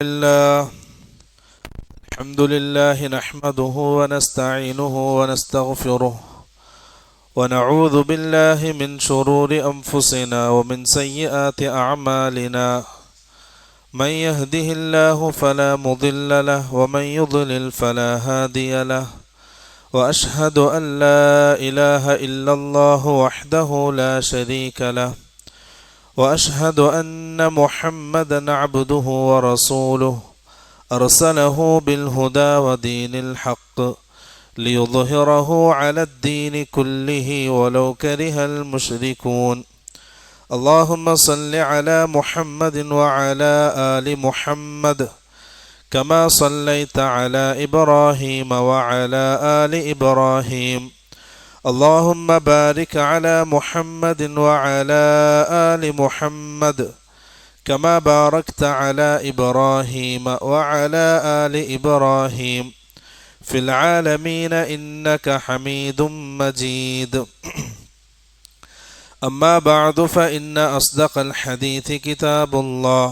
الحمد لله نحمده ونستعينه ونستغفره ونعوذ بالله من شرور أنفسنا ومن سيئات أعمالنا من يهده الله فلا مضل له ومن يضلل فلا هادي له وأشهد أن لا إله إلا الله وحده لا شريك له وأشهد أن محمدًا عبده ورسوله أرسله بالهدى ودين الحق ليظهره على الدين كله ولو كره المشركون اللهم صل على محمد وعلى آل محمد كما صليت على إبراهيم وعلى آل إبراهيم اللهم بارك على محمد وعلى آل محمد كما باركت على إبراهيم وعلى آل إبراهيم في العالمين إنك حميد مجيد أما بعد فإن أصدق الحديث كتاب الله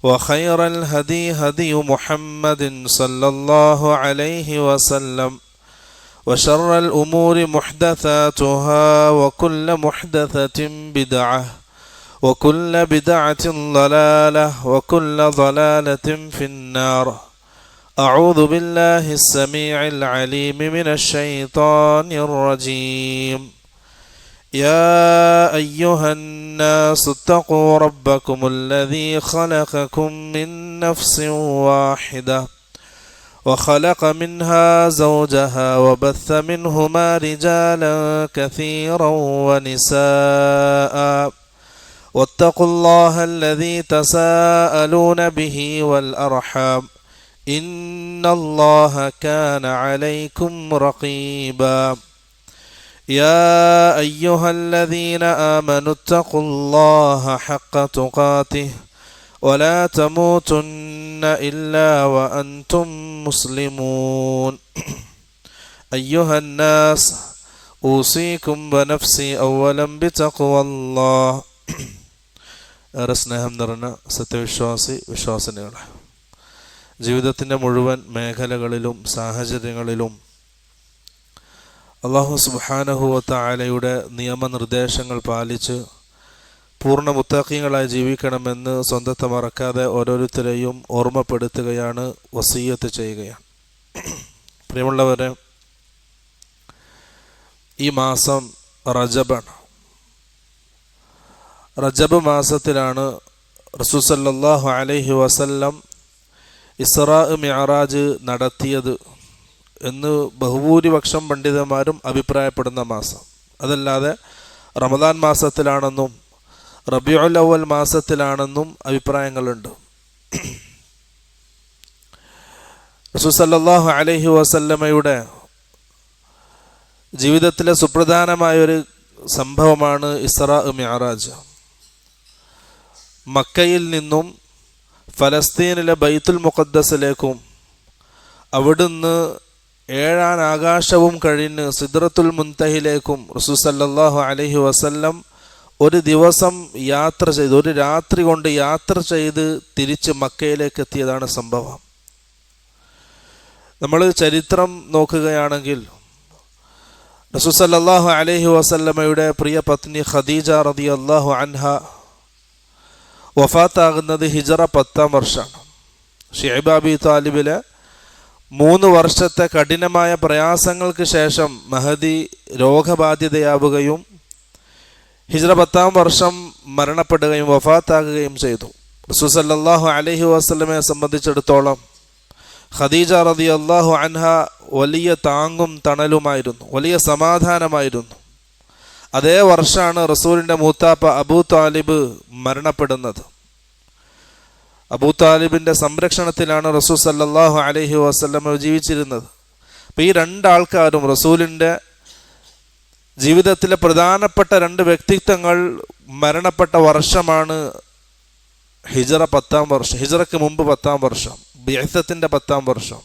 وخير الهدي هدي محمد صلى الله عليه وسلم وشر الأمور محدثاتها وكل محدثة بدعة وكل بدعة ضلالة وكل ضلالة في النار أعوذ بالله السميع العليم من الشيطان الرجيم يا أيها الناس اتقوا ربكم الذي خلقكم من نفس واحدة وخلق منها زوجها وبث منهما رجالا كثيرا ونساء واتقوا الله الذي تساءلون به والأرحام إن الله كان عليكم رقيبا يا أيها الذين آمنوا اتقوا الله حق تقاته ولا تموتن إلا وأنتم مسلمون أيها الناس أوصيكم ونفسي أولا بتقوى الله ഏറെ സ്നേഹം നിറഞ്ഞ വിശ്വാസിനികളെ, ജീവിതത്തിൻ്റെ മുഴുവൻ മേഖലകളിലും സാഹചര്യങ്ങളിലും അല്ലാഹു സുബ്ഹാനഹു വ തആലയുടെ നിയമനിർദ്ദേശങ്ങൾ പാലിച്ച് പൂർണ്ണ മുത്തഖീങ്ങളായി ജീവിക്കണമെന്ന് സ്വന്തത്തെ മറക്കാതെ ഓരോരുത്തരെയും ഓർമ്മപ്പെടുത്തുകയാണ്, വസിയ്യത്ത് ചെയ്യുകയാണ്. പ്രിയമുള്ളവരെ, ഈ മാസം റജബാണ്. റജബ് മാസത്തിലാണ് റസൂൽ സല്ലല്ലാഹു അലൈഹി വസല്ലം ഇസ്റാ മിഅ്റാജ് നടത്തിയത് എന്ന് ബഹുഭൂരിപക്ഷം പണ്ഡിതന്മാരും അഭിപ്രായപ്പെടുന്ന മാസം. അതല്ലാതെ റമദാൻ മാസത്തിലാണെന്നും റബീഉൽ അവ്വൽ മാസത്തിലാണെന്നും അഭിപ്രായങ്ങളുണ്ട്. റസൂൽ സല്ലല്ലാഹു അലൈഹി വസല്ലമയുടെ ജീവിതത്തിലെ സുപ്രധാനമായൊരു സംഭവമാണ് ഇസ്റാ മിഅ്റാജ്. മക്കയിൽ നിന്നും ഫലസ്തീനിലെ ബൈത്തുൽ മുഖദ്ദസിലേക്കും അവിടുന്ന് 7 ആകാശവും കഴിഞ്ഞ് സിദ്റത്തുൽ മുൻതഹിലേക്കും റസൂൽ സല്ലല്ലാഹു അലൈഹി വസല്ലം ഒരു ദിവസം യാത്ര ചെയ്ത്, ഒരു രാത്രി കൊണ്ട് യാത്ര ചെയ്ത് തിരിച്ച് മക്കയിലേക്ക് എത്തിയതാണ് സംഭവം. നമ്മൾ ചരിത്രം നോക്കുകയാണെങ്കിൽ റസൂൽ സല്ലല്ലാഹു അലൈഹി വസല്ലമയുടെ പ്രിയ പത്നി ഖദീജ റളിയല്ലാഹു അൻഹ വഫാത്താകുന്നത് ഹിജറ 10-ാം വർഷമാണ്. ശൈബ അബി താലിബിലെ 3 വർഷത്തെ കഠിനമായ പ്രയാസങ്ങൾക്ക് ശേഷം മഹദി രോഗബാധിതയാവുകയും ഹിജ്റ 10-ാം വർഷം മരണപ്പെടുകയും വഫാത്താകുകയും ചെയ്തു. റസൂൽ സല്ലല്ലാഹു അലൈഹി വസല്ലമയെ സംബന്ധിച്ചിടത്തോളം ഖദീജ റളിയല്ലാഹു അൻഹ വലിയ താങ്ങും തണലുമായിരുന്നു, വലിയ സമാധാനമായിരുന്നു. അതേ വർഷമാണ് റസൂലിൻ്റെ മൂത്താപ്പ അബൂ താലിബ് മരണപ്പെടുന്നത്. അബൂ താലിബിൻ്റെ സംരക്ഷണത്തിലാണ് റസൂൽ സല്ലല്ലാഹു അലൈഹി വസല്ലമ ജീവിച്ചിരുന്നത്. അപ്പോൾ ഈ 2 ആൾക്കാരും റസൂലിൻ്റെ ജീവിതത്തിലെ പ്രധാനപ്പെട്ട 2 വ്യക്തിത്വങ്ങൾ മരണപ്പെട്ട വർഷമാണ് ഹിജ്റ 10-ാം വർഷം, ഹിജ്റയ്ക്ക് മുമ്പ് 10-ാം വർഷം, ബിഅ്സത്തിൻ്റെ 10-ാം വർഷം.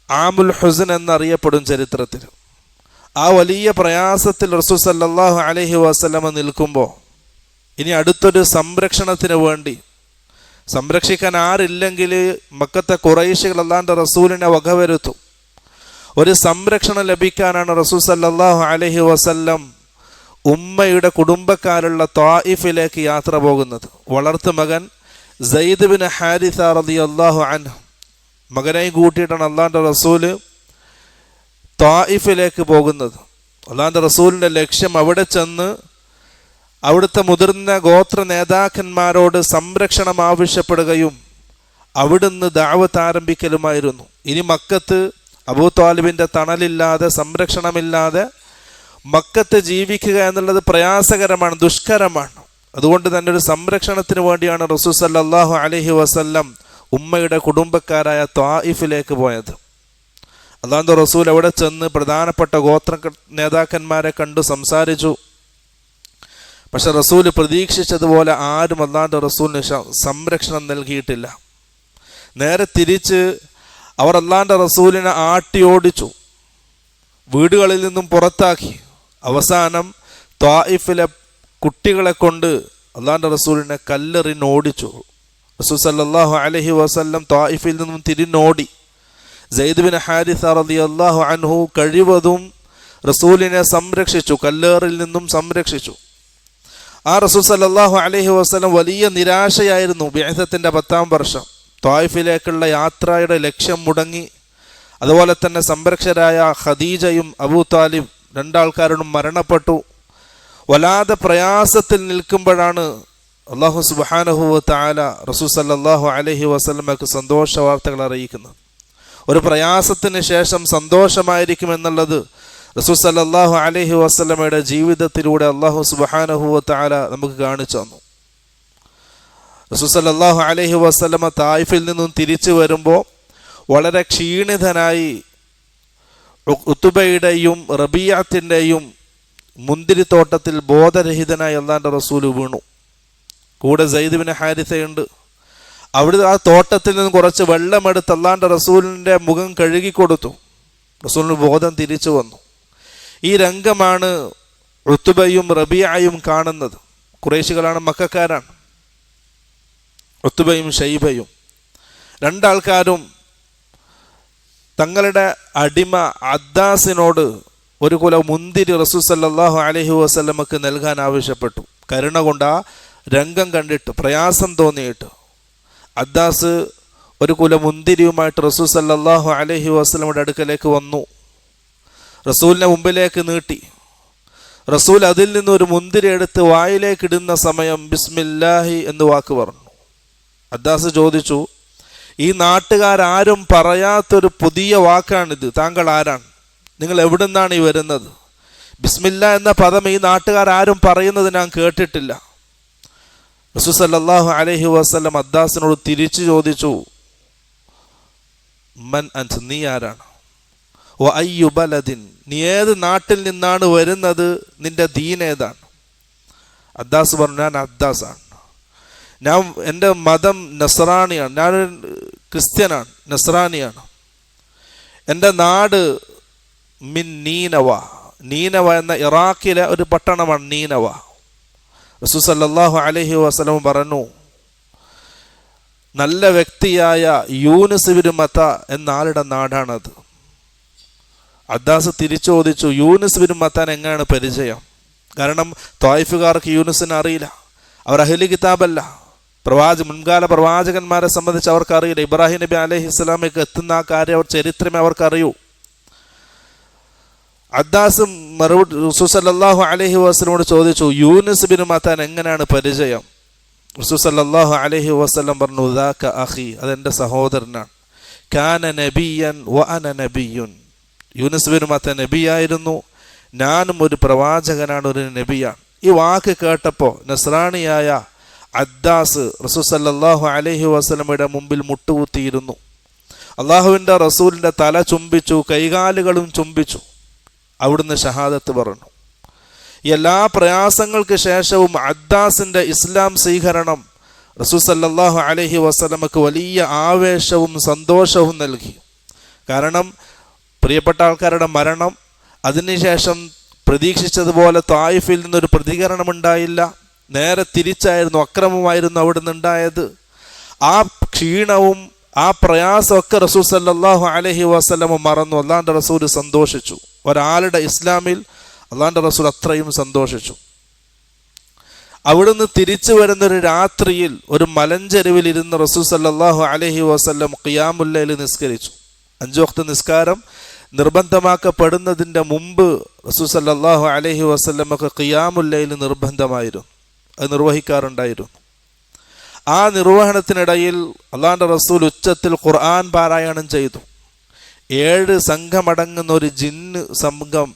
ആമുൽ ഹുസ്ൻ എന്നറിയപ്പെടും ചരിത്രത്തിൽ. ആ വലിയ പ്രയാസത്തിൽ റസൂൽ സല്ലല്ലാഹു അലൈഹി വസല്ലമ നിൽക്കുമ്പോൾ ഇനി അടുത്തൊരു സംരക്ഷണത്തിന് വേണ്ടി സംരക്ഷിക്കാൻ ആരില്ലെങ്കിൽ മക്കത്തെ ഖുറൈശികൾ അല്ലാഹുവിൻ്റെ റസൂലിനെ വകവരുത്തും. ഒരു സംരക്ഷണം ലഭിക്കാനാണ് റസൂൽ സല്ലല്ലാഹു അലൈഹി വസല്ലം ഉമ്മയുടെ കുടുംബക്കാരുള്ള ത്വായിഫിലേക്ക് യാത്ര പോകുന്നത്. വളർത്തു മകൻ സയ്യിദ് ബിൻ ഹാരിസ റളിയല്ലാഹു അൻഹു മകനെയും കൂട്ടിയിട്ടാണ് അല്ലാഹുവിൻ്റെ റസൂല് ത്വായിഫിലേക്ക് പോകുന്നത്. അല്ലാഹുവിൻ്റെ റസൂലിൻ്റെ ലക്ഷ്യം അവിടെ ചെന്ന് അവിടുത്തെ മുതിർന്ന ഗോത്ര നേതാക്കന്മാരോട് സംരക്ഷണം ആവശ്യപ്പെടുകയും അവിടുന്ന് ദഅവത്ത് ആരംഭിക്കലുമായിരുന്നു. ഇനി മക്കത്ത് അബൂ ത്വാലിബിൻ്റെ തണലില്ലാതെ സംരക്ഷണമില്ലാതെ മക്കത്ത് ജീവിക്കുക എന്നുള്ളത് പ്രയാസകരമാണ്, ദുഷ്കരമാണ്. അതുകൊണ്ട് തന്നെ ഒരു സംരക്ഷണത്തിന് വേണ്ടിയാണ് റസൂൽ സല്ലല്ലാഹു അലൈഹി വസല്ലം ഉമ്മയുടെ കുടുംബക്കാരായ ത്വായിഫിലേക്ക് പോയത്. അല്ലാഹുവിൻ്റെ റസൂൽ അവിടെ ചെന്ന് പ്രധാനപ്പെട്ട ഗോത്ര നേതാക്കന്മാരെ കണ്ടു സംസാരിച്ചു. പക്ഷെ റസൂൽ പ്രതീക്ഷിച്ചതുപോലെ ആരും അല്ലാഹുവിൻ്റെ റസൂലിന് സംരക്ഷണം നൽകിയിട്ടില്ല. നേരെ തിരിച്ച് അവർ അല്ലാഹുവിൻ്റെ റസൂലിനെ ആട്ടിയോടിച്ചു, വീടുകളിൽ നിന്നും പുറത്താക്കി. അവസാനം ത്വായിഫിലെ കുട്ടികളെ കൊണ്ട് അല്ലാഹുവിൻ്റെ റസൂലിനെ കല്ലെറിഞ്ഞോടിച്ചു. റസൂൽ സല്ലല്ലാഹു അലൈഹി വസല്ലം ത്വായിഫിൽ നിന്നും തിരിഞ്ഞോടി. സയ്യിദ് ബിൻ ഹാരിസ റളിയല്ലാഹു അൻഹു കഴിവതും റസൂലിനെ സംരക്ഷിച്ചു, കല്ലേറിൽ നിന്നും സംരക്ഷിച്ചു. ആ റസൂൽ സല്ലല്ലാഹു അലൈഹി വസല്ലം വലിയ നിരാശയായിരുന്നു. ബിഅ്സത്തിന്റെ 10-ാം വർഷം ത്വായിഫിലേക്കുള്ള യാത്രയുടെ ലക്ഷ്യം മുടങ്ങി. അതുപോലെ തന്നെ സംരക്ഷകരായ ഖദീജയും അബൂ താലിബ് രണ്ടാൾക്കാരോടും മരണപ്പെട്ടു. വല്ലാതെ പ്രയാസത്തിൽ നിൽക്കുമ്പോഴാണ് അല്ലാഹു സുബ്ഹാനഹു വ തആല റസൂൽ സല്ലല്ലാഹു അലൈഹി വസല്ലമക്ക് സന്തോഷ വാർത്തകൾ അറിയിക്കുന്നത്. ഒരു പ്രയാസത്തിന് ശേഷം സന്തോഷമായിരിക്കുമെന്നുള്ളത് റസൂൽ സല്ലല്ലാഹു അലൈഹി വസല്ലമയുടെ ജീവിതത്തിലൂടെ അല്ലാഹു സുബ്ഹാനഹു വ തആല നമുക്ക് കാണിച്ചു തന്നു. റസൂൽ സല്ലല്ലാഹു അലൈഹി വസല്ലമ തായിഫിൽ നിന്നും തിരിച്ചു വരുമ്പോൾ വളരെ ക്ഷീണിതനായി ഉത്ബയുടെയും റബീഅത്തിൻ്റെയും മുന്തിരിത്തോട്ടത്തിൽ ബോധരഹിതനായി അല്ലാഹുവിൻ്റെ റസൂൽ വീണു. കൂടെ സയ്യിദ് ബിൻ ഹാരിസയുണ്ട്. അവിടെ ആ തോട്ടത്തിൽ നിന്ന് കുറച്ച് വെള്ളമെടുത്ത് അല്ലാഹുവിൻ്റെ റസൂലിൻ്റെ മുഖം കഴുകിക്കൊടുത്തു. റസൂലിന് ബോധം തിരിച്ചു വന്നു. ഈ രംഗമാണ് ഉത്ബയും റബീഅയും കാണുന്നത്. ഖുറൈശികളാണ്, മക്കക്കാരാണ്. ഉത്ബയും ഷൈബയും രണ്ടാൾക്കാരും തങ്ങളുടെ അടിമ അദ്ദാസിനോട് ഒരു കുല മുന്തിരി റസൂൽ സല്ലല്ലാഹു അലൈഹി വസല്ലമക്ക് നൽകാൻ ആവശ്യപ്പെട്ടു. കരുണ കൊണ്ട് ആ രംഗം കണ്ടിട്ട് പ്രയാസം തോന്നിയിട്ട് അദ്ദാസ് ഒരു കുല മുന്തിരിയുമായിട്ട് റസൂൽ സല്ലല്ലാഹു അലൈഹി വസല്ലമയുടെ അടുക്കലേക്ക് വന്നു. റസൂലിനെ മുമ്പിലേക്ക് നീട്ടി. റസൂൽ അതിൽ നിന്ന് ഒരു മുന്തിരി എടുത്ത് വായിലേക്ക് ഇടുന്ന സമയം ബിസ്മില്ലാഹി എന്ന് വാക്ക് പറഞ്ഞു. അദ്ദാസ് ചോദിച്ചു, ഈ നാട്ടുകാരും പറയാത്തൊരു പുതിയ വാക്കാണിത്, താങ്കൾ ആരാണ്? നിങ്ങൾ എവിടെ നിന്നാണ് ഈ വരുന്നത്? ബിസ്മില്ല എന്ന പദം ഈ നാട്ടുകാരും പറയുന്നത് ഞാൻ കേട്ടിട്ടില്ല. റസൂൽ സല്ലല്ലാഹു അലൈഹി വസല്ലം അദ്ദാസിനോട് തിരിച്ചു ചോദിച്ചു, മൻ അൻത, നീ ആരാണ്? വ അയ്യു ബലദിൻ, നീ ഏത് നാട്ടിൽ നിന്നാണ് വരുന്നത്? നിന്റെ ദീൻ ഏതാണ്? അദ്ദാസ് പറഞ്ഞു, ഞാൻ അദ്ദാസാണ്, എൻ്റെ മതം നസ്രാനിയാണ്, ഞാനൊരു ക്രിസ്ത്യനാണ്, നസ്രാനിയാണ്. എൻ്റെ നാട് മിൻ നീനവ, നീനവ എന്ന ഇറാഖിലെ ഒരു പട്ടണമാണ് നീനവ. റസൂൽ സല്ലല്ലാഹു അലൈഹി വസല്ലം പറഞ്ഞു, നല്ല വ്യക്തിയായ യൂനുസ് ഇബ്നു മത്ത എന്ന ആളുടെ നാടാണത്. അദ്ദാസ് തിരിച്ചു ചോദിച്ചു, യൂനുസ് ഇബ്നു മത്താൻ എങ്ങനെയാണ് പരിചയം? കാരണം ത്വായിഫുകാർക്ക് യൂനുസിനെ അറിയില്ല, അവർ അഹ്ലി കിതാബല്ല. മുൻകാല പ്രവാചകന്മാരെ സംബന്ധിച്ച് അവർക്കറിയില്ല. ഇബ്രാഹിം നബി അലൈഹി ഇസ്ലാമിലേക്ക് എത്തുന്ന ആ കാര്യം, അവർ ചരിത്രമേ അവർക്കറിയൂ. അദ്ദാസ് മറുപടി റസൂൽ സല്ലല്ലാഹു അലൈഹി വസല്ലമോട് ചോദിച്ചു, യൂനുസ് ബിൻ മത്താൻ എങ്ങനെയാണ് പരിചയം? റസൂൽ സല്ലല്ലാഹു അലൈഹി വസല്ലം പറഞ്ഞു, ദാക അഖി, അതെൻ്റെ സഹോദരനാണ്. കാന നബിയൻ വ അന നബിയുൻ, യൂനുസ് ബിൻ മത്താൻ നബിയായിരുന്നു, ഞാനും ഒരു പ്രവാചകനാണ്, ഒരു നബിയാണ്. ഈ വാക്ക് കേട്ടപ്പോൾ നസ്രാണിയായ അദ്ദാസ് റസൂൽ സല്ലല്ലാഹു അലൈഹി വസല്ലമയുടെ മുമ്പിൽ മുട്ടുകുത്തിയിരുന്നു. അള്ളാഹുവിൻ്റെ റസൂലിൻ്റെ തല ചുംബിച്ചു, കൈകാലുകളും ചുംബിച്ചു. അവിടുന്ന് ഷഹാദത്ത് പറഞ്ഞു. എല്ലാ പ്രയാസങ്ങൾക്ക് ശേഷവും അദ്ദാസിൻ്റെ ഇസ്ലാം സ്വീകരണം റസൂൽ സല്ലല്ലാഹു അലൈഹി വസല്ലമക്ക് വലിയ ആവേശവും സന്തോഷവും നൽകി. കാരണം പ്രിയപ്പെട്ട ആൾക്കാരുടെ മരണം, അതിനുശേഷം പ്രതീക്ഷിച്ചതുപോലെ തായിഫിൽ നിന്നൊരു പ്രതികരണം ഉണ്ടായില്ല. നേരെ തിരിച്ചായിരുന്നു, അക്രമമായിരുന്നു അവിടുന്ന് ഉണ്ടായത്. ആ ക്ഷീണവും ആ പ്രയാസമൊക്കെ റസൂൽ സല്ലല്ലാഹു അലൈഹി വസല്ലം മറന്നു. അള്ളാഹിൻ്റെ റസൂൽ സന്തോഷിച്ചു. ഒരാളുടെ ഇസ്ലാമിൽ അള്ളാഹിൻ്റെ റസൂൽ അത്രയും സന്തോഷിച്ചു. അവിടുന്ന് തിരിച്ചു വരുന്നൊരു രാത്രിയിൽ ഒരു മലഞ്ചെരുവിൽ ഇരുന്ന് റസൂൽ സല്ലല്ലാഹു അലൈഹി വസല്ലം ഖിയാമുൽ ലൈൽ നിസ്കരിച്ചു. 5 വഖ്ത് നിസ്കാരം നിർബന്ധമാക്കപ്പെടുന്നതിൻ്റെ മുമ്പ് റസൂൽ സല്ലല്ലാഹു അലൈഹി വസല്ലമക്ക് ഖിയാമുൽ ലൈൽ നിർബന്ധമായിരുന്നു. അത് നിർവഹിക്കാറുണ്ടായിരുന്നു. ആ നിർവഹണത്തിനിടയിൽ അള്ളാഹിൻ്റെ റസൂൽ ഉച്ചത്തിൽ ഖുർആൻ പാരായണം ചെയ്തു. 7 സംഘമടങ്ങുന്ന ഒരു ജിന്ന് സംഘം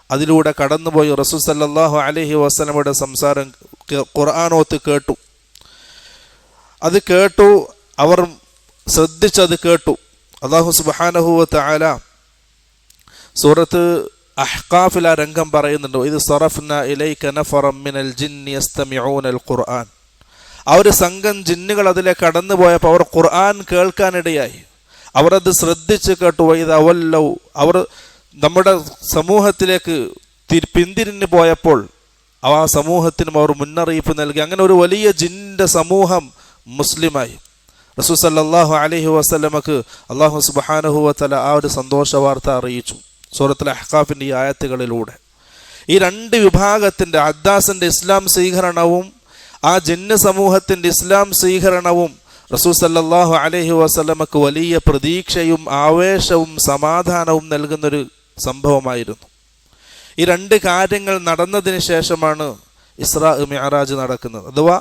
അതിലൂടെ കടന്നുപോയി റസൂൽ സല്ലല്ലാഹു അലൈഹി വസല്ലമയുടെ സംസാരം ഖുർആനോത്ത് കേട്ടു. അത് കേട്ടു, അവർ ശ്രദ്ധിച്ചത് കേട്ടു. അല്ലാഹു സുബ്ഹാനഹു വ തആല സൂറത്ത് അഹ്ഖാഫിൽ ആ രംഗം പറയുന്നുണ്ട്, ഇത് സറഫ്ന ഇലൈക നഫറം മിനൽ ജിന്നി യസ്തമിഊനൽ ഖുർആൻ. ആ ഒരു സംഘം ജിന്നുകൾ അതിലെ കടന്നു പോയപ്പോൾ അവർ ഖുർആൻ കേൾക്കാനിടയായി. അവർ അത് ശ്രദ്ധിച്ച് കേട്ടു. ഇത് അവല്ലൗ, അവർ നമ്മുടെ സമൂഹത്തിലേക്ക് പിന്തിരിഞ്ഞു പോയപ്പോൾ ആ സമൂഹത്തിനും അവർ മുന്നറിയിപ്പ് നൽകി. അങ്ങനെ ഒരു വലിയ ജിന്നിൻ്റെ സമൂഹം മുസ്ലിമായി. റസൂൽ സല്ലല്ലാഹു അലൈഹി വസല്ലമക്ക് അല്ലാഹു സുബ്ഹാനഹു വ തആല ആ ഒരു സന്തോഷ വാർത്ത അറിയിച്ചു സൂറത്തുൽ അഹ്ഖാഫിൻ്റെ ഈ ആയത്തുകളിലൂടെ. ഈ 2 വിഭാഗത്തിൻ്റെ, അദ്ദാസിൻ്റെ ഇസ്ലാം സ്വീകരണവും ആ ജിന്ന് സമൂഹത്തിൻ്റെ ഇസ്ലാം സ്വീകരണവും റസൂൽ സല്ലല്ലാഹു അലൈഹി വസല്ലമക്ക് വലിയ പ്രതീക്ഷയും ആവേശവും സമാധാനവും നൽകുന്നൊരു സംഭവമായിരുന്നു. ഈ 2 കാര്യങ്ങൾ നടന്നതിന് ശേഷമാണ് ഇസ്രാ മിഅ്റാജ് നടക്കുന്നത്. അഥവാ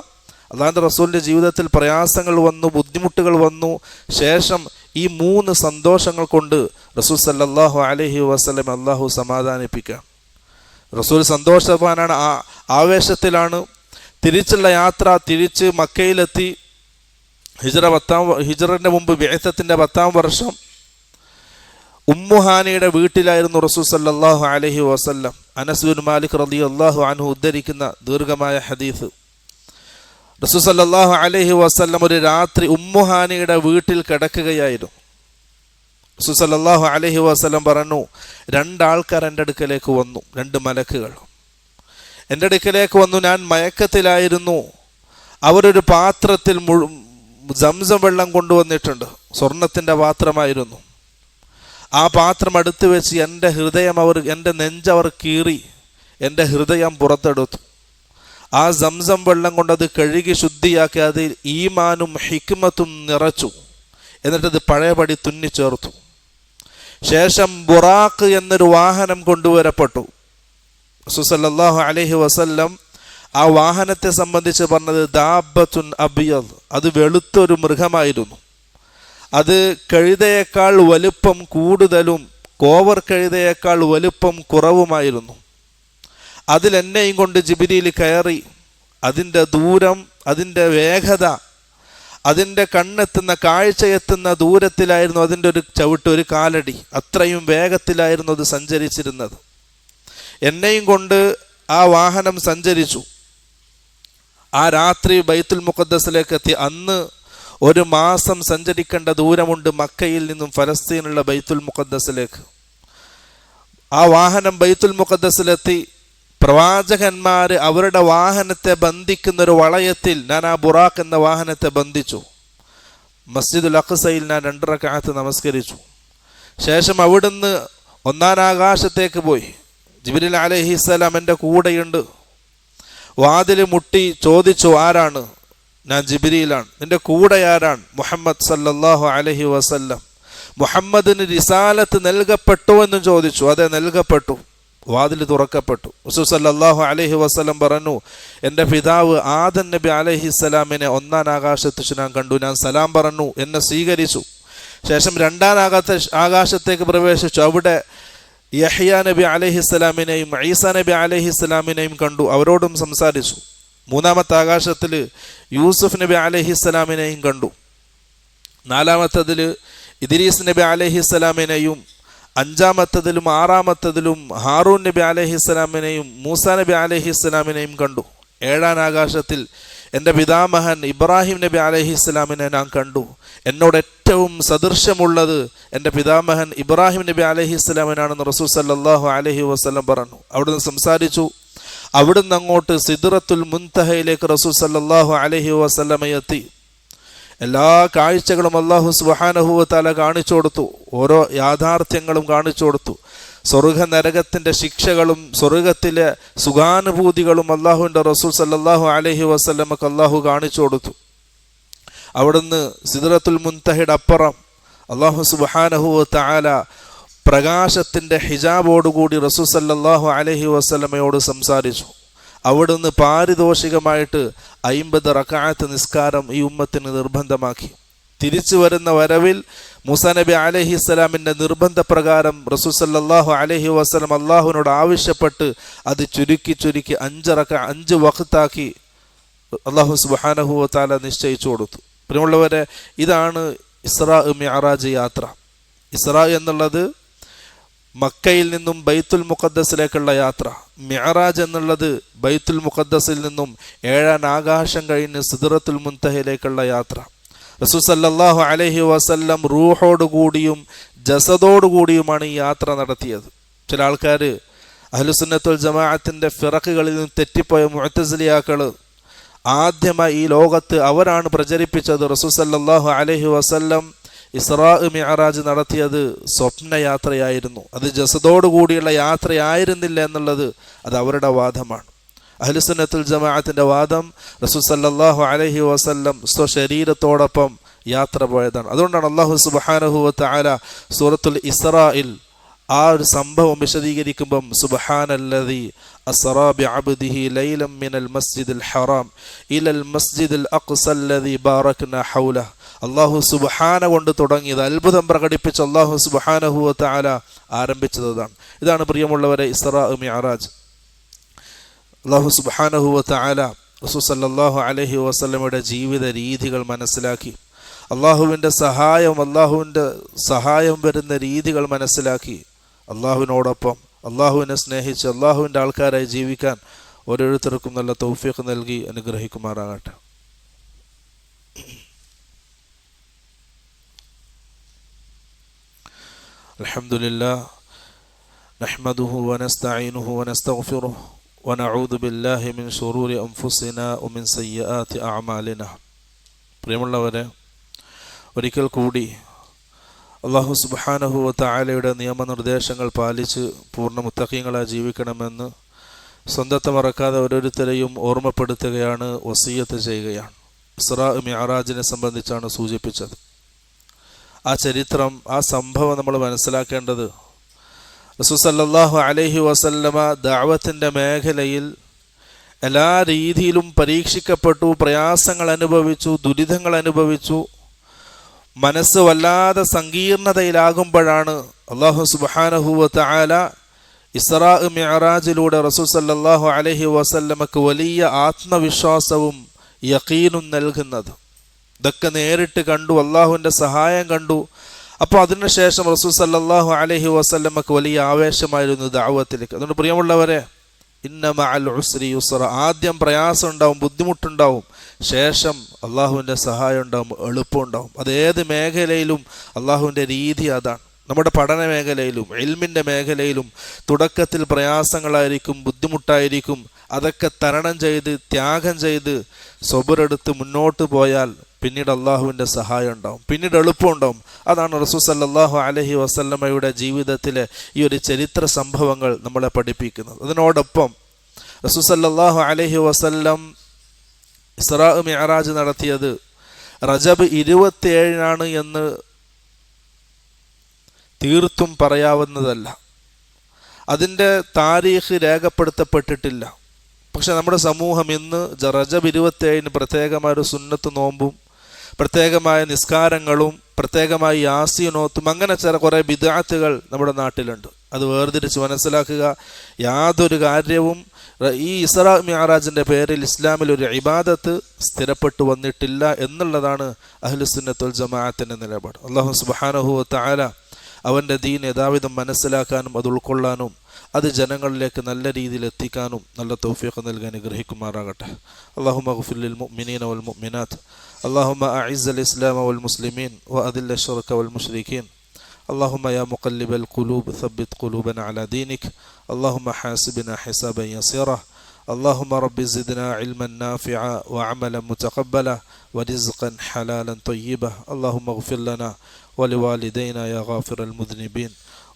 അല്ലാഹുവിൻ്റെ റസൂലിൻ്റെ ജീവിതത്തിൽ പ്രയാസങ്ങൾ വന്നു, ബുദ്ധിമുട്ടുകൾ വന്നു. ശേഷം ഈ 3 സന്തോഷങ്ങൾ കൊണ്ട് റസൂൽ സല്ലല്ലാഹു അലൈഹി വസല്ലം അല്ലാഹു സമാധാനിപ്പിക്കുക. റസൂൽ സന്തോഷവാനാണ്, ആവേശത്തിലാണ്. തിരിച്ചുള്ള യാത്ര, തിരിച്ച് മക്കയിലെത്തി. ഹിജ്റന്റെ മുമ്പ് ബിഅ്സത്തിന്റെ 10-ാം വർഷം ഉമ്മുഹാനിയുടെ വീട്ടിലായിരുന്നു റസൂൽ സല്ലല്ലാഹു അലൈഹി വസല്ലം. അനസ് ബിൻ മാലിക് റളിയല്ലാഹു അൻഹു ഉദ്ധരിക്കുന്ന ദീർഘമായ ഹദീസ്. റസൂൽ സല്ലല്ലാഹു അലൈഹി വസല്ലം ഒരു രാത്രി ഉമ്മുഹാനിയുടെ വീട്ടിൽ കിടക്കുകയായിരുന്നു. റസൂൽ സല്ലല്ലാഹു അലൈഹി വസല്ലം പറഞ്ഞു, 2 ആൾക്കാർ എൻ്റെ അടുക്കലേക്ക് വന്നു, 2 മലക്കുകൾ എൻ്റെ അടുക്കലേക്ക് വന്നു. ഞാൻ മയക്കത്തിലായിരുന്നു. അവരൊരു പാത്രത്തിൽ സംസം വെള്ളം കൊണ്ടുവന്നിട്ടുണ്ട്. സ്വർണത്തിൻ്റെ പാത്രമായിരുന്നു. ആ പാത്രം അടുത്ത് വെച്ച് എൻ്റെ നെഞ്ചവർ കീറി എൻ്റെ ഹൃദയം പുറത്തെടുത്തു. ആ സംസം വെള്ളം കൊണ്ടത് കഴുകി ശുദ്ധിയാക്കി അതിൽ ഈമാനും ഹിക്മത്തും നിറച്ചു. എന്നിട്ടത് പഴയപടി തുന്നിച്ചേർത്തു. ശേഷം ബുറാഖ് എന്നൊരു വാഹനം കൊണ്ടുവരപ്പെട്ടു. റസൂൽ സല്ലല്ലാഹു അലൈഹി വസല്ലം ആ വാഹനത്തെ സംബന്ധിച്ച് പറഞ്ഞത് ദാബത്തുൻ അബിയദ്, അത് വെളുത്തൊരു മൃഗമായിരുന്നു. അത് കഴുതയേക്കാൾ വലുപ്പം കൂടുതലും കോവർ കഴുതയേക്കാൾ വലുപ്പം കുറവുമായിരുന്നു. അതിലെന്നെയും കൊണ്ട് ജിബ്രീൽ കയറി. അതിൻ്റെ ദൂരം, അതിൻ്റെ വേഗത, അതിൻ്റെ കണ്ണെത്തുന്ന, കാഴ്ചയെത്തുന്ന ദൂരത്തിലായിരുന്നു അതിൻ്റെ ഒരു ചവിട്ട്, ഒരു കാലടി. അത്രയും വേഗത്തിലായിരുന്നു അത് സഞ്ചരിച്ചിരുന്നത്. എന്നെയും കൊണ്ട് ആ വാഹനം സഞ്ചരിച്ചു. ആ രാത്രി ബൈത്തുൽ മുഖദ്ദസിലേക്ക് എത്തി. അന്ന് 1 മാസം സഞ്ചരിക്കേണ്ട ദൂരമുണ്ട് മക്കയിൽ നിന്നും ഫലസ്തീനുള്ള ബൈത്തുൽ മുഖദ്ദസിലേക്ക്. ആ വാഹനം ബൈത്തുൽ മുഖദ്ദസിലെത്തി. പ്രവാചകന്മാർ അവരുടെ വാഹനത്തെ ബന്ധിക്കുന്നൊരു വളയത്തിൽ ഞാൻ ആ ബുറാഖ് എന്ന വാഹനത്തെ ബന്ധിച്ചു. മസ്ജിദുൽ അഖ്സയിൽ ഞാൻ 2 റക്അത്ത് നമസ്കരിച്ചു. ശേഷം അവിടുന്ന് 1-ാം ആകാശത്തേക്ക് പോയി. ജിബ്രീൽ അലൈഹിസ്സലാം എൻ്റെ കൂടെയുണ്ട്. വാതിൽ മുട്ടി ചോദിച്ചു, ആരാണ്? ഞാൻ ജിബ്രീലാണ്. നിന്റെ കൂടെ ആരാണ്? മുഹമ്മദ് സല്ലല്ലാഹു അലൈഹി വസല്ലം. മുഹമ്മദിന് റിസാലത്ത് നൽകപ്പെട്ടോ എന്ന് ചോദിച്ചു. അതെ, നൽകപ്പെട്ടു. വാതിൽ തുറക്കപ്പെട്ടു. റസൂൽ സല്ലല്ലാഹു അലൈഹി വസല്ലം പറഞ്ഞു, എൻ്റെ പിതാവ് ആദം നബി അലൈഹിസ്സലാമിനെ 1-ാം ആകാശത്ത് ഞാൻ കണ്ടു. ഞാൻ സലാം പറഞ്ഞു, എന്നെ സ്വീകരിച്ചു. ശേഷം 2-ാം ആകാശത്തേക്ക് പ്രവേശിച്ചു. അവിടെ യഹ്യ നബി അലൈഹിസ്സലാമിനെയും ഈസാ നബി അലൈഹിസ്സലാമിനെയും കണ്ടു. അവരോടും സംസാരിച്ചു. 3-ാമത്തെ ആകാശത്തിൽ യൂസുഫ് നബി അലൈഹിസ്സലാമിനെയും കണ്ടു. 4-ാമത്തതിൽ ഇദ്രീസ് നബി അലൈഹിസ്സലാമിനെയും 5-ാമത്തതിലും 6-ാമത്തതിലും ഹാറൂൻ നബി അലൈഹിസ്സലാമിനെയും മൂസാ നബി അലൈഹിസ്സലാമിനെയും കണ്ടു. 7-ാം ആകാശത്തിൽ എൻ്റെ പിതാമഹൻ ഇബ്രാഹിം നബി അലൈഹിസ്സലാമിനെ ഞാൻ കണ്ടു. എന്നോട് ഏറ്റവും സദൃശ്യമുള്ളത് എൻ്റെ പിതാമഹൻ ഇബ്രാഹിം നബി അലൈഹിസ്സലാമിനാണെന്ന് റസൂൽ സല്ലല്ലാഹു അലൈഹി വസല്ലം പറഞ്ഞു. അവിടുന്ന് സംസാരിച്ചു. അവിടുന്ന് അങ്ങോട്ട് സിദ്റത്തുൽ മുൻതഹയിലേക്ക് റസൂൽ സല്ലല്ലാഹു അലൈഹി വസല്ലം എത്തി. എല്ലാ കാഴ്ചകളും അല്ലാഹു സുബ്ഹാനഹു വ തആല കാണിച്ചു കൊടുത്തു. ഓരോ യാഥാർത്ഥ്യങ്ങളും കാണിച്ചു കൊടുത്തു. സ്വർഗ നരകത്തിൻ്റെ ശിക്ഷകളും സ്വർഗത്തിലെ സുഖാനുഭൂതികളും അല്ലാഹുവിൻ്റെ റസൂൽ സല്ലല്ലാഹു അലൈഹി വസല്ലമക്ക് അല്ലാഹു കാണിച്ചു കൊടുത്തു. അവിടുന്ന് സിദ്റത്തുൽ മുൻതഹയുടെ അപ്പുറം അല്ലാഹു സുബ്ഹാനഹു വ തആല പ്രകാശത്തിൻ്റെ ഹിജാബോടുകൂടി റസൂൽ സല്ലല്ലാഹു അലൈഹി വസല്ലമയോട് സംസാരിച്ചു. അവിടുന്ന് പാരിതോഷികമായിട്ട് 50 റക്അത്ത് നിസ്കാരം ഈ ഉമ്മത്തിന് നിർബന്ധമാക്കി. തിരിച്ചു വരുന്ന വരവിൽ മൂസാ നബി അലൈഹിസ്സലാമിൻ്റെ നിർബന്ധപ്രകാരം റസൂൽ സല്ലല്ലാഹു അലൈഹി വസല്ലം അള്ളാഹുവിനോട് ആവശ്യപ്പെട്ട് അത് ചുരുക്കി 5 വഖ്താക്കി അല്ലാഹു സുബ്ഹാനഹു വ തആല നിശ്ചയിച്ചു കൊടുത്തു. പ്രിയമുള്ളവരെ, ഇതാണ് ഇസ്രാ മിഅറാജ് യാത്ര. ഇസ്രാ എന്നുള്ളത് മക്കയിൽ നിന്നും ബൈത്തുൽ മുഖദ്ദസിലേക്കുള്ള യാത്ര. മിഅറാജ് എന്നുള്ളത് ബൈത്തുൽ മുഖദ്ദസിൽ നിന്നും 7 ആകാശം കഴിഞ്ഞ് സിദ്റത്തുൽ മുൻതഹയിലേക്കുള്ള യാത്ര. റസൂൽ സല്ലല്ലാഹു അലൈഹി വസല്ലം റൂഹോടുകൂടിയും ജസദോടുകൂടിയുമാണ് ഈ യാത്ര നടത്തിയത്. ചില ആൾക്കാർ അഹ്ലുസുന്നത്തുൽ ജമാഅത്തിൻ്റെ ഫിറഖുകളിൽ നിന്ന് തെറ്റിപ്പോയ മുഅ്തസിലിയാക്കൾ ആദ്യമായി ഈ ലോകത്ത് അവരാണ് പ്രചരിപ്പിച്ചത് റസൂൽ സല്ലല്ലാഹു അലൈഹി വസല്ലം ഇസ്രാ മിഅറാജ് നടത്തിയത് സ്വപ്നയാത്രയായിരുന്നു, അത് ജസദോടുകൂടിയുള്ള യാത്രയായിരുന്നില്ല എന്നുള്ളത് അത് അവരുടെ വാദമാണ്. അഹ്ലുസുന്നത്തുൽ ജമാഅത്തിൻ്റെ വാദം റസൂൽ സല്ലല്ലാഹു അലൈഹി വസല്ലം സ്വശരീരത്തോടൊപ്പം യാത്ര പോയതാണ്. അതുകൊണ്ടാണ് അല്ലാഹു സുബ്ഹാനഹു വ തആല സൂറത്തുൽ ഇസ്രായിൽ ആ ഒരു സംഭവം വിശദീകരിക്കുമ്പം സുബ്ഹാനല്ലദീ അസ്റാ ബിഅബ്ദിഹി ലൈലൻ മിനൽ മസ്ജിദിൽ ഹറാം ഇലൽ മസ്ജിദിൽ അഖ്സല്ലദീ ബാറക്നാ ഹൗലഹു. അല്ലാഹു സുബ്ഹാന കൊണ്ട് തുടങ്ങിയത്, അത്ഭുതം പ്രകടിപ്പിച്ച അല്ലാഹു സുബ്ഹാനഹു വ തആല ആരംഭിച്ചതാണ്. ഇതാണ് പ്രിയമുള്ളവരെ ഇസ്റാ മിഅറാജ്. അല്ലാഹു സുബ്ഹാനഹു വ തആല റസൂൽ സല്ലല്ലാഹു അലൈഹി വസല്ലമയുടെ ജീവിത രീതികൾ മനസ്സിലാക്കി, അല്ലാഹുവിൻ്റെ സഹായം വരുന്ന രീതികൾ മനസ്സിലാക്കി, അല്ലാഹുവിനോടൊപ്പം അല്ലാഹുവിനെ സ്നേഹിച്ച് അല്ലാഹുവിൻ്റെ ആൾക്കാരായി ജീവിക്കാൻ ഓരോരുത്തർക്കും നല്ല തൗഫീഖ് നൽകി അനുഗ്രഹിക്കുമാറാകട്ടെ. അൽഹംദുലില്ലാഹ് നഹ്മദുഹു വനസ്തഈനുഹു വനസ്തഗ്ഫിറുഹു വനഊദു ബില്ലാഹി മിൻ ശുറൂരി അൻഫുസിനാ വമിൻ സയ്യിആതി അഅമാലിനാ. പ്രിയമുള്ളവരെ, ഒരിക്കൽ കൂടി അല്ലാഹു സുബ്ഹാനഹു വ തആലയുടെ നിയമനിർദ്ദേശങ്ങൾ പാലിച്ച് പൂർണ്ണ മുത്തഖീങ്ങളായി ജീവിക്കണമെന്ന് സ്വന്തത്തെ മറക്കാതെ ഓരോരുത്തരെയും ഓർമ്മപ്പെടുത്തുകയാണ്, വസിയ്യത്ത് ചെയ്യുകയാണ്. ഇസ്റാ മിഅറാജിനെ സംബന്ധിച്ചാണ് സൂചിപ്പിച്ചത്. ആ ചരിത്രം, ആ സംഭവം നമ്മൾ മനസ്സിലാക്കേണ്ടത്, റസൂൽ സല്ലല്ലാഹു അലൈഹി വസല്ലമ ദഅവത്തിൻ്റെ മേഖലയിൽ എല്ലാ രീതിയിലും പരീക്ഷിക്കപ്പെട്ടു, പ്രയാസങ്ങൾ അനുഭവിച്ചു, ദുരിതങ്ങൾ അനുഭവിച്ചു. മനസ്സ് വല്ലാതെ സങ്കീർണതയിലാകുമ്പോഴാണ് അല്ലാഹു സുബ്ഹാനഹു വ തആല ഇസ്റാ മിഅറാജിലൂടെ റസൂൽ സല്ലല്ലാഹു അലൈഹി വസല്ലമക്ക് വലിയ ആത്മവിശ്വാസവും യഖീനും നൽകുന്നത്. ഇതൊക്കെ നേരിട്ട് കണ്ടു, അള്ളാഹുവിൻ്റെ സഹായം കണ്ടു. അപ്പോൾ അതിനുശേഷം റസൂൽ സല്ലല്ലാഹു അലൈഹി വസല്ലമക്ക് വലിയ ആവേശമായിരുന്നു ദഅവത്തിലേക്ക്. അതുകൊണ്ട് പ്രിയമുള്ളവരെ, ഇന്ന മഅൽ ഉസ്രി യുസ്റ, ആദ്യം പ്രയാസം ഉണ്ടാവും, ബുദ്ധിമുട്ടുണ്ടാവും, ശേഷം അള്ളാഹുവിൻ്റെ സഹായം ഉണ്ടാവും, എളുപ്പമുണ്ടാവും. അതേത് മേഖലയിലും അള്ളാഹുവിൻ്റെ രീതി അതാണ്. നമ്മുടെ പഠന മേഖലയിലും ഇൽമിൻ്റെ മേഖലയിലും തുടക്കത്തിൽ പ്രയാസങ്ങളായിരിക്കും, ബുദ്ധിമുട്ടായിരിക്കും. അതൊക്കെ തരണം ചെയ്ത് ത്യാഗം ചെയ്ത് സബറെടുത്ത് മുന്നോട്ട് പോയാൽ പിന്നീട് അള്ളാഹുവിൻ്റെ സഹായം ഉണ്ടാവും, പിന്നീട് എളുപ്പമുണ്ടാവും. അതാണ് റസൂൽ സല്ലല്ലാഹു അലൈഹി വസല്ലമയുടെ ജീവിതത്തിലെ ഈ ഒരു ചരിത്ര സംഭവങ്ങൾ നമ്മളെ പഠിപ്പിക്കുന്നത്. അതിനോടൊപ്പം റസൂൽ സല്ലല്ലാഹു അലൈഹി വസല്ലം ഇസ്റാ മിഅറാജ് നടത്തിയത് റജബ് 27 എന്ന് തീർത്തും പറയാവുന്നതല്ല. അതിൻ്റെ താരീഖ് രേഖപ്പെടുത്തപ്പെട്ടിട്ടില്ല. പക്ഷെ നമ്മുടെ സമൂഹം ഇന്ന് റജബ് 27 പ്രത്യേകമായൊരു സുന്നത്ത് നോമ്പും പ്രത്യേകമായ നിസ്കാരങ്ങളും പ്രത്യേകമായി യാസീനോത്തും അങ്ങനെ കുറേ ബിദ്അത്തുകൾ നമ്മുടെ നാട്ടിലുണ്ട്. അത് വേർതിരിച്ച് മനസ്സിലാക്കുക. യാതൊരു കാര്യവും ഈ ഇസ്റാ മിഅറാജിൻ്റെ പേരിൽ ഇസ്ലാമിൽ ഒരു ഇബാദത്ത് സ്ഥിരപ്പെട്ടു വന്നിട്ടില്ല എന്നുള്ളതാണ് അഹ്ലുസുന്നത്തുൽ ജമാഅത്തിൻ്റെ നിലപാട്. അല്ലാഹു സുബ്ഹാനഹു വ തആല അവൻ്റെ ദീൻ യഥാവിധം മനസ്സിലാക്കാനും അത് ഉൾക്കൊള്ളാനും അത് ജനങ്ങളിലേക്ക് നല്ല രീതിയിൽ എത്തിക്കാനും നല്ല തൗഫീഖ് നൽകി അനുഗ്രഹിക്കുമാറാകട്ടെ. അല്ലാഹുമ്മ ഗ്ഫിർ ലിൽ മുഅ്മിനീന വൽ മുഅ്മിനാത്ത്. അല്ലാഹുമ്മ അഇസ്സൽ ഇസ്ലാമ വൽ മുസ്ലിമീൻ വഅദില്ല ശർക വൽ മുശ്രിക്കീൻ. اللهم يا مقلب القلوب ثبت قلوبنا على دينك. اللهم حاسبنا حسابا يسيرا. اللهم رب زدنا علما نافعا وعملا متقبلا ورزقا حلالا طيبا. اللهم اغفر لنا ولوالدينا يا غافر المذنبين.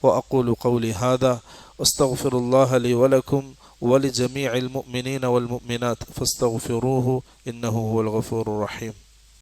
وأقول قولي هذا واستغفر الله لي ولكم ولجميع المؤمنين والمؤمنات فاستغفروه إنه هو الغفور الرحيم.